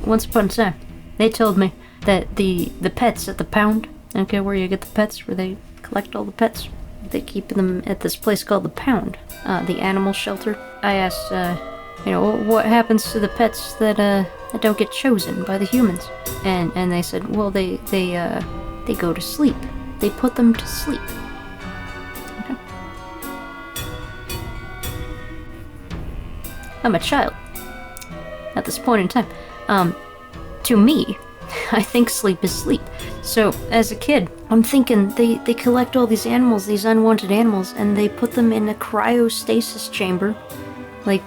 once upon a time, they told me that the pets at the pound, okay, where you get the pets, where they collect all the pets, they keep them at this place called the pound, the animal shelter. I asked, what happens to the pets that don't get chosen by the humans? And they said, well, they go to sleep. They put them to sleep. Okay. I'm a child at this point in time. To me, I think sleep is sleep. So, as a kid, I'm thinking they collect all these animals, these unwanted animals, and they put them in a cryo stasis chamber, like,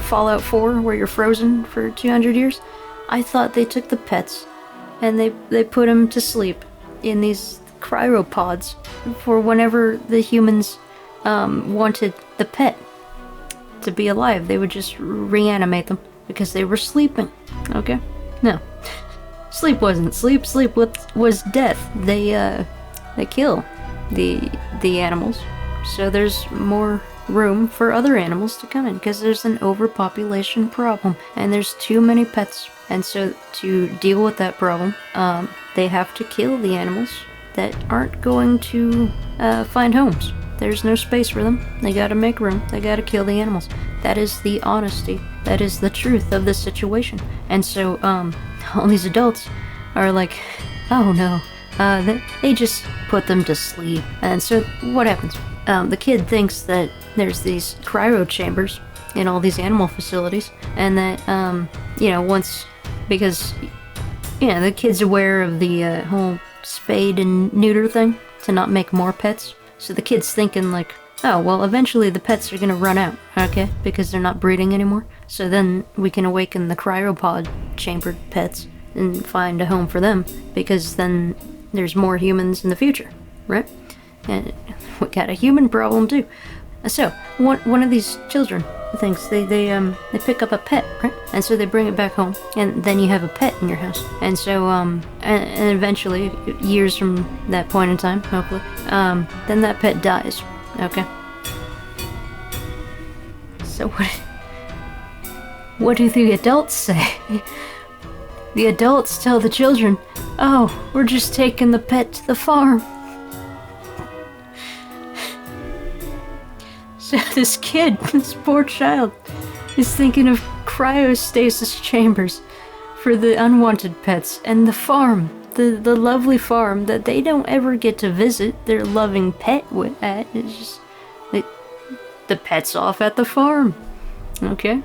Fallout 4, where you're frozen for 200 years. I thought they took the pets, and they put them to sleep in these cryopods for whenever the humans wanted the pet to be alive. They would just reanimate them because they were sleeping. Okay? No. Sleep wasn't sleep. Sleep was death. They kill the animals, so there's more room for other animals to come in because there's an overpopulation problem and there's too many pets. And so to deal with that problem, they have to kill the animals that aren't going to find homes. There's no space for them. They gotta make room. They gotta kill the animals. That is the honesty. That is the truth of the situation. And so, all these adults are like, oh no, they just put them to sleep. And so, what happens? The kid thinks that there's these cryo chambers in all these animal facilities, and that, because the kid's aware of the whole spade and neuter thing to not make more pets. So the kid's thinking like, oh, well, eventually the pets are gonna run out, okay? Because they're not breeding anymore. So then we can awaken the cryopod chambered pets and find a home for them, because then there's more humans in the future, right? And we got a human problem too. So one of these children thinks they pick up a pet, right? And so they bring it back home, and then you have a pet in your house. And so and eventually, years from that point in time, hopefully, then that pet dies. Okay. So what do the adults say? The adults tell the children, "Oh, we're just taking the pet to the farm." So this kid, this poor child, is thinking of cryostasis chambers for the unwanted pets and the farm, the lovely farm that they don't ever get to visit their loving pet at. It's just the pet's off at the farm. Okay?